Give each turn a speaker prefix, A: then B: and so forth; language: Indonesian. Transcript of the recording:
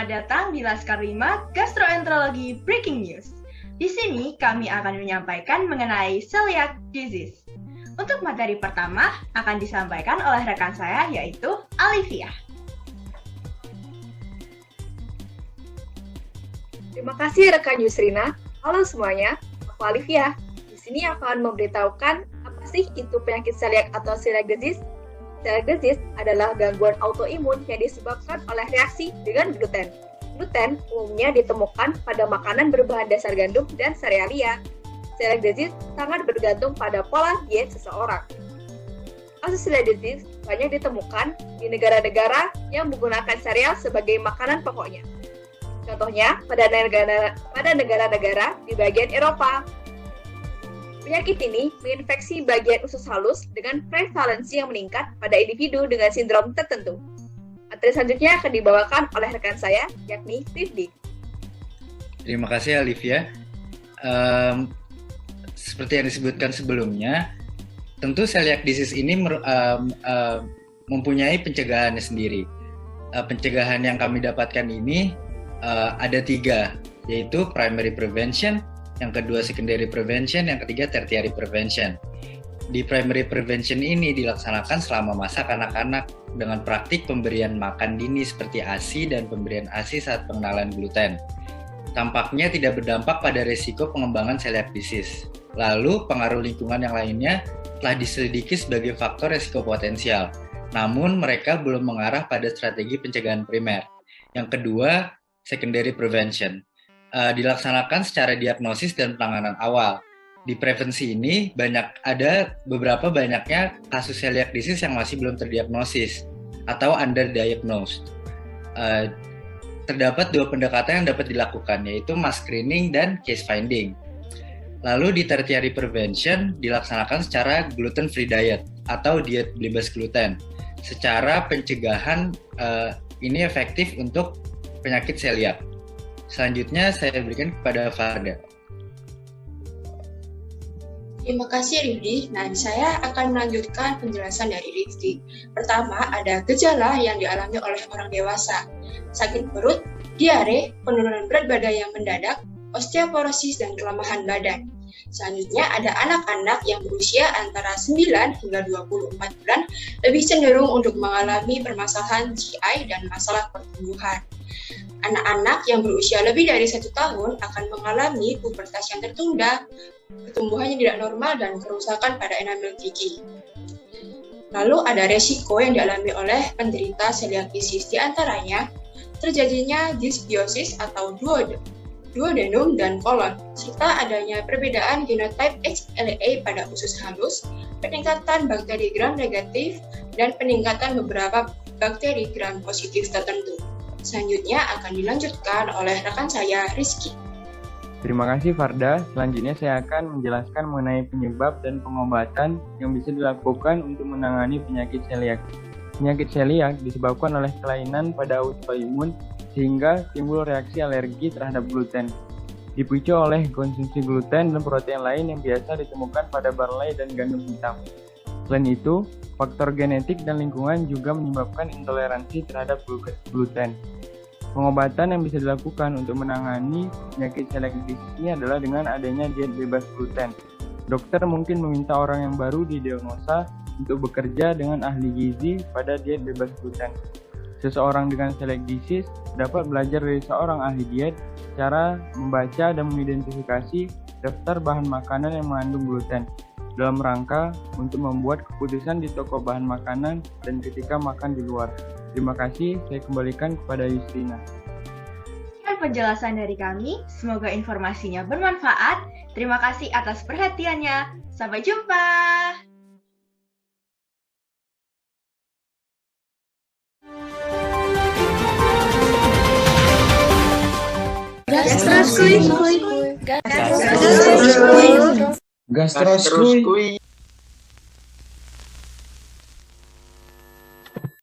A: Selamat datang di Laskar 5 Gastroenterologi Breaking News. Di sini kami akan menyampaikan mengenai celiac disease. Untuk materi pertama akan disampaikan oleh rekan saya yaitu Alivia.
B: Terima kasih rekan Yusrina. Halo semuanya, aku Alivia. Di sini akan memberitahukan apa sih itu penyakit celiac atau celiac disease. Celiac disease adalah gangguan autoimun yang disebabkan oleh reaksi dengan gluten. Gluten umumnya ditemukan pada makanan berbahan dasar gandum dan serealia. Celiac disease sangat bergantung pada pola diet seseorang. Kasus celiac disease banyak ditemukan di negara-negara yang menggunakan sereal sebagai makanan pokoknya. Contohnya pada negara-negara di bagian Eropa. Penyakit ini menginfeksi bagian usus halus dengan prevalensi yang meningkat pada individu dengan sindrom tertentu. Materi selanjutnya akan dibawakan oleh rekan saya, yakni Rifdi.
C: Terima kasih, Alivia. Seperti yang disebutkan sebelumnya, tentu celiac disease ini mempunyai pencegahannya sendiri. Pencegahan yang kami dapatkan ini ada 3, yaitu primary prevention, yang kedua secondary prevention, yang ketiga tertiary prevention. Di primary prevention ini dilaksanakan selama masa kanak-kanak dengan praktik pemberian makan dini seperti ASI dan pemberian ASI saat pengenalan gluten. Tampaknya tidak berdampak pada risiko pengembangan celiac disease. Lalu pengaruh lingkungan yang lainnya telah diselidiki sebagai faktor risiko potensial. Namun mereka belum mengarah pada strategi pencegahan primer. Yang kedua, secondary prevention. Dilaksanakan secara diagnosis dan penanganan awal. Di prevensi ini ada beberapa banyaknya kasus celiac disease yang masih belum terdiagnosis atau underdiagnosed. Terdapat 2 pendekatan yang dapat dilakukan, yaitu mass screening dan case finding. Lalu di tertiary prevention dilaksanakan secara gluten free diet atau diet bebas gluten. Secara pencegahan ini efektif untuk penyakit celiac. Selanjutnya saya berikan kepada Farda.
D: Terima kasih Rifdi. Nah, saya akan melanjutkan penjelasan dari Rifdi. Pertama, ada gejala yang dialami oleh orang dewasa. Sakit perut, diare, penurunan berat badan yang mendadak, osteoporosis, dan kelemahan badan. Selanjutnya ada anak-anak yang berusia antara 9 hingga 24 bulan lebih cenderung untuk mengalami permasalahan GI dan masalah pertumbuhan. Anak-anak yang berusia lebih dari 1 tahun akan mengalami pubertas yang tertunda, pertumbuhan yang tidak normal, dan kerusakan pada enamel gigi. Lalu ada resiko yang dialami oleh penderita celiac disease, di antaranya terjadinya dysbiosis atau duodenum dan kolon, serta adanya perbedaan genotype HLA pada usus halus, peningkatan bakteri gram negatif, dan peningkatan beberapa bakteri gram positif tertentu. Selanjutnya akan dilanjutkan oleh rekan saya, Rizky.
E: Terima kasih Farda. Selanjutnya saya akan menjelaskan mengenai penyebab dan pengobatan yang bisa dilakukan untuk menangani penyakit celiac. Penyakit celiac disebabkan oleh kelainan pada autoimun sehingga timbul reaksi alergi terhadap gluten. Dipicu oleh konsumsi gluten dan protein lain yang biasa ditemukan pada barley dan gandum hitam. Selain itu, faktor genetik dan lingkungan juga menyebabkan intoleransi terhadap gluten. Pengobatan yang bisa dilakukan untuk menangani penyakit celiac disease ini adalah dengan adanya diet bebas gluten. Dokter mungkin meminta orang yang baru didiagnosa untuk bekerja dengan ahli gizi pada diet bebas gluten. Seseorang dengan celiac disease dapat belajar dari seorang ahli diet cara membaca dan mengidentifikasi daftar bahan makanan yang mengandung gluten dalam rangka untuk membuat keputusan di toko bahan makanan dan ketika makan di luar. Terima kasih, saya kembalikan kepada Yusrina.
A: Sekian penjelasan dari kami, semoga informasinya bermanfaat. Terima kasih atas perhatiannya. Sampai jumpa.
F: Gastroskuy.